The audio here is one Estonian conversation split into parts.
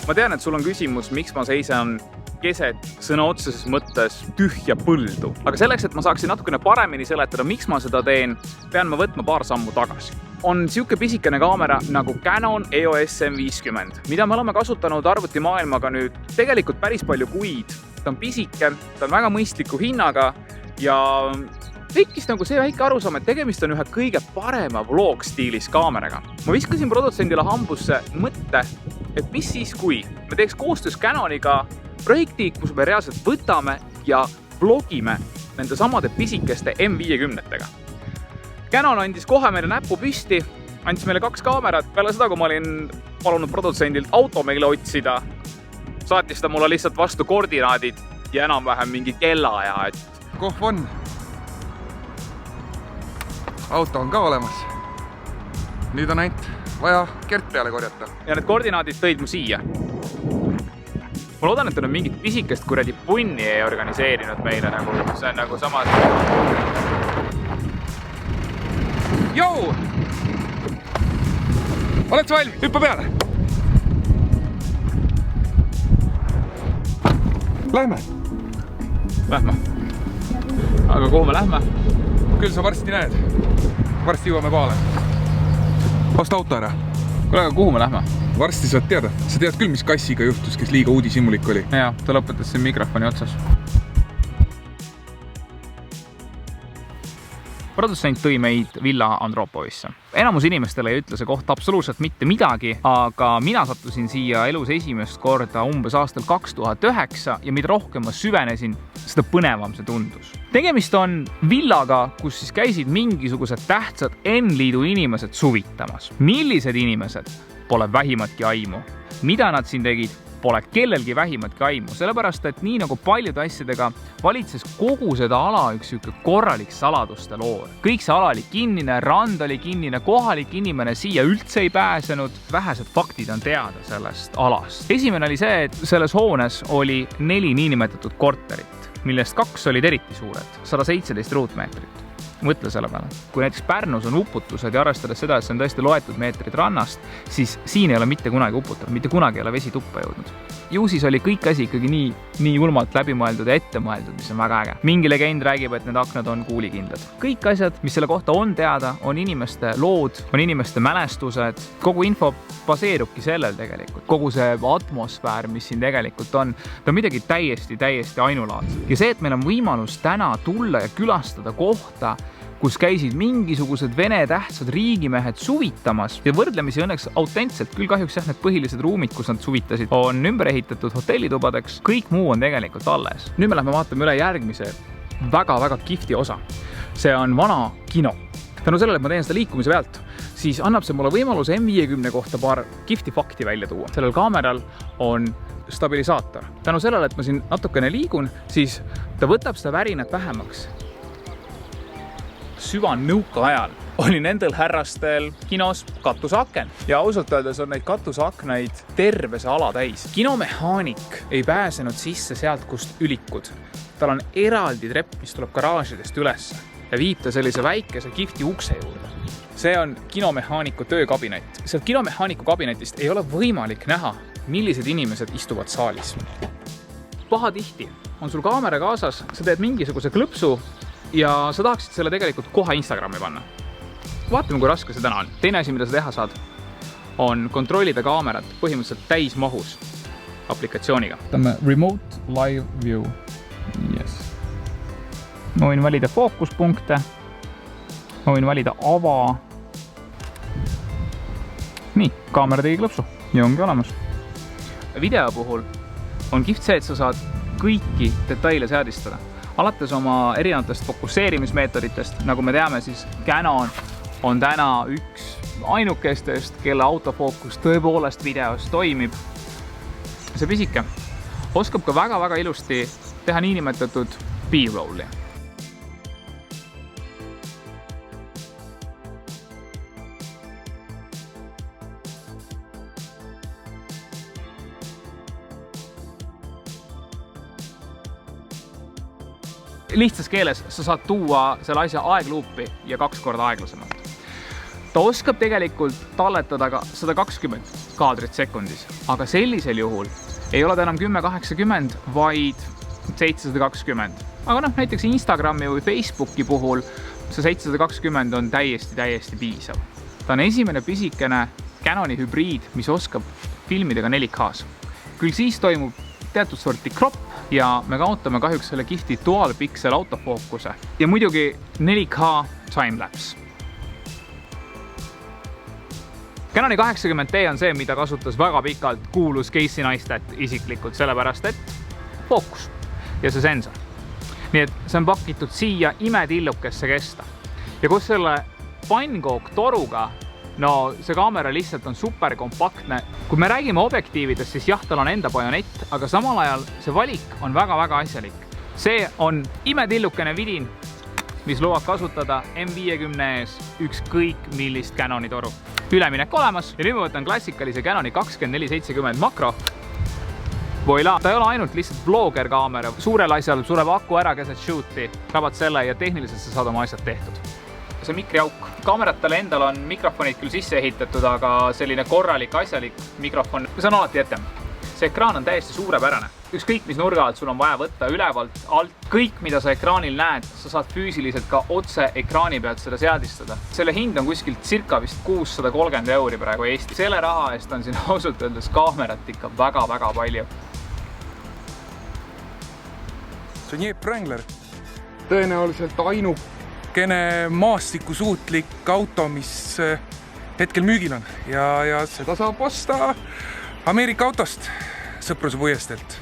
Ma tean, et sul on küsimus, miks ma seisan keset sõna otseses mõttes tühja põldu. Aga selleks, et ma saaksin natukene paremini seletada, miks ma seda teen, pean ma võtma paar sammu tagasi. On siuke pisikene kaamera nagu Canon EOS M50, mida me oleme kasutanud arvutimaailmaga nüüd tegelikult päris palju kuid. Ta on pisike, ta on väga mõistliku hinnaga ja tekkis nagu see väike arusaam, et tegemist on ühe kõige parema vlog-stiilis kaameraga. Ma viskasin produtsendile hambusse mõtte, et mis siis, kui me teeks koostöös Canoniga projekti, kus me reaalselt võtame ja vlogime nende samade pisikeste M50-tega. Canon andis kohe meile näppu püsti, andis meile 2 kaamerat. Peale seda, kui ma olin palunud produtsendilt auto meile otsida, saatis ta mulle lihtsalt vastu koordinaadid ja enam-vähem mingi kellaaja. Kohv on. Auto on ka olemas. Nüüd on ainult vaja kert peale korjata. Ja need koordinaadid tõid mu siia. Ma loodan, et on mingit pisikest kuradi punni ei organiseerinud meile. See on nagu samas... Jou! Oled sa valmis? Hüppa peale! Lähme! Lähme. Aga kuhu me lähme? Küll sa varsti näed. Varsti jõuame kohale. Osta auto ära. Kuule, aga kuhu me lähme? Varsti saad teada. Sa tead küll, mis kassiga juhtus, kes liiga uudishimulik oli. Jaa, ta lõpetas siin mikrofoni otsas. Produtsent tõi meid Villa Andropovisse. Enamus inimestele ei ütle see koht absoluutselt mitte midagi, aga mina sattusin siia elus esimest korda umbes aastal 2009 ja mida rohkem ma süvenesin, seda põnevam see tundus. Tegemist on villaga, kus siis käisid mingisugused tähtsad N-liidu inimesed suvitamas. Millised inimesed? Pole vähimatki aimu. Mida nad siin tegid? Pole kellelgi vähimatki aimu, sellepärast, et nii nagu paljude asjadega valitses kogu seda ala üks korralik saladuste loor. Kõik see ala oli kinnine, rand oli kinnine, kohalik inimene siia üldse ei pääsenud. Vähesed faktid on teada sellest alast. Esimene oli see, et selles hoones oli 4 niinimetatud korterit, millest 2 olid eriti suured, 117 ruutmeetrit. Mõtle selle peale. Kui näiteks Pärnus on uputused ja arvestades seda, et see on tõesti loetud meetrid rannast, siis siin ei ole mitte kunagi uputatud, mitte kunagi ei ole vesi tuppa jõudnud. Ju siis oli kõik asi ikkagi nii julmalt läbimõeldud ja ettemõeldud, mis on väga äge. Mingi legend räägib, et need aknad on kuulikindlad. Kõik asjad, mis selle kohta on teada, on inimeste lood, on inimeste mälestused. Kogu info baseerubki sellel tegelikult. Kogu see atmosfäär, mis siin tegelikult on, ta on midagi täiesti ainulaadset. Ja see, et meil on võimalus täna tulla ja külastada kohta, kus käisid mingisugused vene tähtsad riigimehed suvitamas ja võrdlemisi õnneks autentselt, küll kahjuks need põhilised ruumid, kus nad suvitasid, on ümber ehitatud hotellitubadeks, kõik muu on tegelikult alles. Nüüd me lähme vaatame üle järgmise väga kihvti osa. See on vana kino. Tänu sellele, et ma teen seda liikumise pealt, siis annab see mulle võimaluse M50 kohta paar kihvti fakti välja tuua. Sellel kaameral on stabilisaator. Tänu sellele, et ma siin natukene liigun, siis ta võtab seda värinat vähemaks. Süvanõuka ajal oli nendel härrastel kinos katusaken ja ausalt öeldes on neid katusaknaid terve see ala täis. Kinomehaanik ei pääsenud sisse sealt, kust ülikud. Tal on eraldi trepp, mis tuleb garaažidest ülesse ja viib ta sellise väikese kihvti ukse juurde. See on kinomehaaniku töökabinet. Sealt kinomehaaniku kabinetist ei ole võimalik näha, millised inimesed istuvad saalis. Pahatihti on sul kaamera kaasas, sa teed mingisuguse klõpsu ja sa tahaksid selle tegelikult kohe Instagrami panna. Vaatame, kui raske see täna on. Teine asi, mida sa teha saad, on kontrollida kaamerat põhimõtteliselt täismahus aplikatsiooniga. Võtame Remote Live View. Yes. Ma võin valida fookuspunkte. Ma võin valida ava. Nii, kaamera tegi klõpsu ja ongi olemas. Video puhul on kihvt see, et sa saad kõiki detaile seadistada. Alates oma erinevatest fokusseerimismeetoditest, nagu me teame, siis Canon on täna üks ainukestest, kelle autofookus tõepoolest videos toimib. See pisike oskab ka väga ilusti teha niinimetatud B-rolli. Lihtsas keeles sa saad tuua selle asja aegluupi ja 2 korda aeglasemalt. Ta oskab tegelikult talletada ka 120 kaadrit sekundis, aga sellisel juhul ei ole ta enam 1080, vaid 720. Aga näiteks Instagrami või Facebooki puhul see 720 on täiesti piisav. Ta on esimene pisikene Canoni hübriid, mis oskab filmida ka 4K-s. Küll siis toimub teatud sorti crop ja me kaotame kahjuks selle kihvti dual pixel autofookuse ja muidugi 4K timelapse. Canoni 80D on see, mida kasutas väga pikalt kuulus Casey Neistat isiklikult, sellepärast et fookus ja see sensor. Nii et see on pakitud siia imetillukesse kesta. Ja kus selle pannkook toruga, no see kaamera lihtsalt on super kompaktne. Kui me räägime objektiividest, siis jah, tal on enda bajonett, aga samal ajal see valik on väga asjalik. See on imetillukene vidin, mis lubab kasutada M50 ees ükskõik millist Canoni toru. Üleminek olemas ja nüüd ma võtan klassikalise Canoni 2470 makro. Voila, ta ei ole ainult lihtsalt vlogger kaamera. Suurel asjal sureb aku ära keset shooti, rabad selle ja tehniliselt sa saad oma asjad tehtud. See mikriauk. Kaameratele endal on mikrofonid küll sisse ehitatud, aga selline korralik asjalik mikrofon, see on alati etem. See ekraan on täiesti suurepärane. Ükskõik mis nurga alt sul on vaja võtta, ülevalt, alt, kõik mida sa ekraanil näed, sa saad füüsiliselt ka otse ekraani pealt seda seadistada. Selle hind on kuskilt circa vist 630 € praegu Eesti. Selle raha eest on siin ausalt öeldes kaamerat ikka väga palju. See on Jeep Wrangler. Tõenäoliselt ainukene maastikusuutlik auto, mis hetkel müügil on. Ja seda saab osta Ameerika autost sõpruse puiestelt.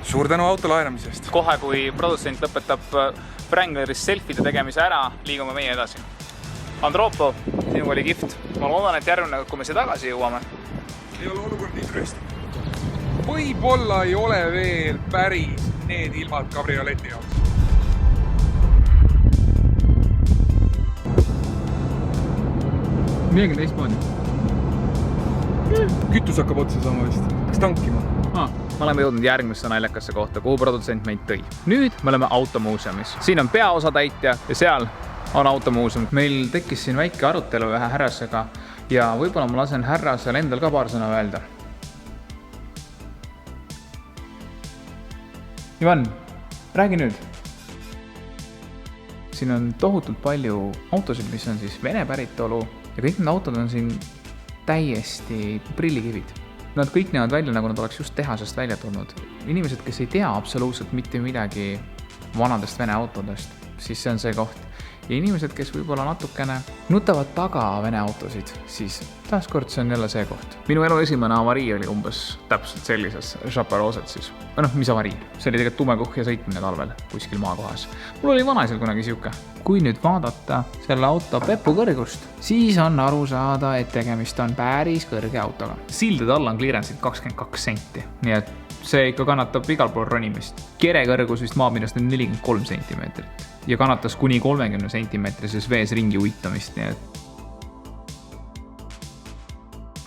Suur tänu auto laenamisest. Kohe, kui produtsent lõpetab Wrangleris selfide tegemise ära, liigume meie edasi. Andropo, sinu oli kihvt. Ma loodan, et järgmine, kui me siia tagasi jõuame. Ei ole olukord nii tröösti. Võib-olla ei ole veel päris need ilmad kabrioleti jaoks. Millega teistmoodi? Kütus hakkab otsa saama vist. Kas tankima? Me oleme jõudnud järgmisse naljakasse kohta, kuhu produtsent meid tõi. Nüüd me oleme automuuseumis. Siin on peaosatäitja ja seal on automuuseum. Meil tekkis siin väike arutelu ühe härrasega ja võib-olla ma lasen härrasel endal ka paar sõna öelda. Ivan, räägi nüüd. Siin on tohutult palju autosid, mis on siis Vene päritolu ja kõik need autod on siin täiesti prillikivid. Nad kõik näevad välja, nagu nad oleks just tehasest välja tulnud. Inimesed, kes ei tea absoluutselt mitte midagi vanadest Vene autodest, siis see on see koht. Ja inimesed, kes võib-olla natukene nutavad taga Vene autosid, siis taaskord see on jälle see koht. Minu elu esimene avarii oli umbes täpselt sellises Šaparosed siis. Mis avarii? See oli tegelikult tumekuhja sõitmine talvel kuskil maakohas. Mul oli vanaisal kunagi siuke. Kui nüüd vaadata selle auto pepu kõrgust, siis on aru saada, et tegemist on päris kõrge autoga. Sildade alla on clearance'id 22 senti, nii et see ikka kannatab igal pool ronimist. Kere kõrgus vist maapinnast on 43 sentimeetrit ja kannatas kuni 30 sentimeetrises vees ringi uitamist, nii et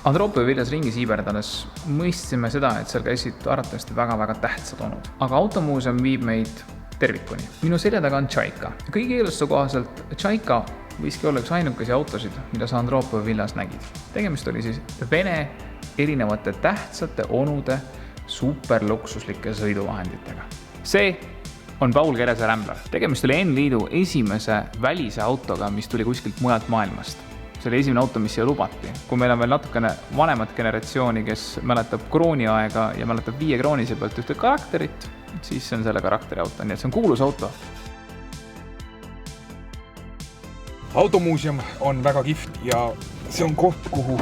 Andropo viljas ringi siiberdades mõistsime seda, et seal käisid arvatavasti väga tähtsad onud. Aga automuuseum viib meid tervikuni. Minu selja taga on Tšaika. Kõigi eelustu kohaselt Tšaika võiski olla üks ainukesi autosid, mida sa Andropo villas nägid. Tegemist oli siis Vene erinevate tähtsate onude superluksuslike sõiduvahenditega. See on Paul Kerese Rambler. Tegemist oli N-liidu esimese välise autoga, mis tuli kuskilt mujalt maailmast. See oli esimene auto, mis siia lubati. Kui meil on veel natukene vanemat generatsiooni, kes mäletab krooni aega ja mäletab 5 kroonise pealt ühte karakterit, siis see on selle karakteri auto. Nii et see on kuulus auto. Automuuseum on väga kihvt ja see on koht, kuhu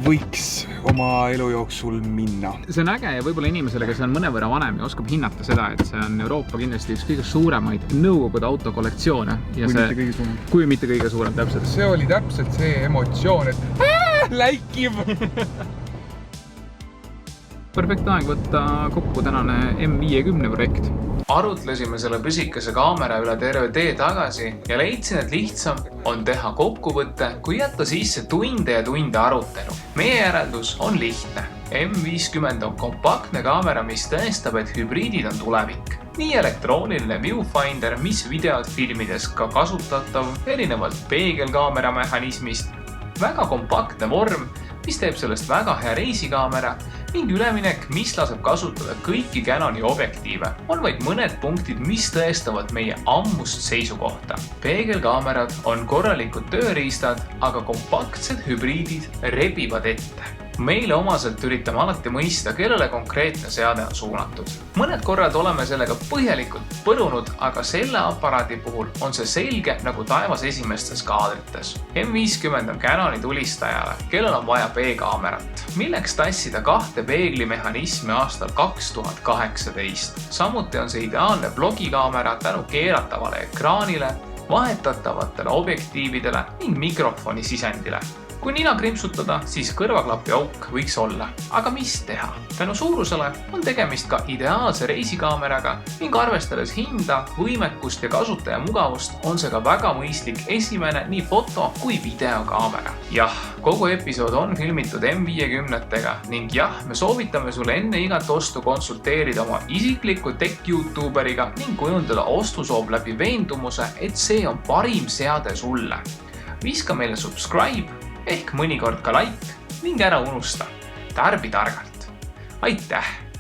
võiks oma elu jooksul minna. See on äge ja võib-olla inimesele, kes on mõnevõrra vanem ja oskab hinnata seda, et see on Euroopa kindlasti üks kõige suuremaid nõukogude autokollektsioone. Kui mitte kõige suurem, täpselt. See oli täpselt see emotsioon, et läikiv! Perfekt aeg võtta kokku tänane M50 projekt. Arutlesime selle püsikese kaamera üle terve tee tagasi ja leidsin, et lihtsam on teha kokkuvõtte, kui jätta sisse tunde ja tunde arutelu. Meie järeldus on lihtne. M50 on kompaktne kaamera, mis tõestab, et hübriidid on tulevik. nii elektrooniline viewfinder, mis videot filmides ka kasutatav, erinevalt peegelkaamera mehhanismist, väga kompaktne vorm, mis teeb sellest väga hea reisikaamera ning üleminek, mis laseb kasutada kõiki Canoni objektiive, on vaid mõned punktid, mis tõestavad meie ammust seisukohta. Peegelkaamerad on korralikud tööriistad, aga kompaktsed hübriidid rebivad ette. Meile omaselt üritame alati mõista, kellele konkreetne seade on suunatud. Mõned korrad oleme sellega põhjalikult põrunud, aga selle aparaadi puhul on see selge nagu taevas esimestes kaadrites. M50 on Canoni tulistajale, kellel on vaja B-kaamerat, milleks tassida 2 peeglimehhanismi aastal 2018. Samuti on see ideaalne vlogikaamera tänu keeratavale ekraanile, vahetatavatele objektiividele ning mikrofoni sisendile. Kui nina krimpsutada, siis kõrvaklapi auk võiks olla. Aga mis teha? Tänu suurusele on tegemist ka ideaalse reisikaameraga ning arvestades hinda, võimekust ja kasutaja mugavust on see ka väga mõistlik esimene nii foto- kui videokaamera. Jah, kogu episood on filmitud M50-tega ning jah, me soovitame sulle enne igat ostu konsulteerida oma isikliku tech-youtuberiga ning kujundada ostusoov läbi veendumuse, et see on parim seade sulle. Viska meile subscribe ehk mõnikord ka like ning ära unusta. Tarbi targalt. Aitäh!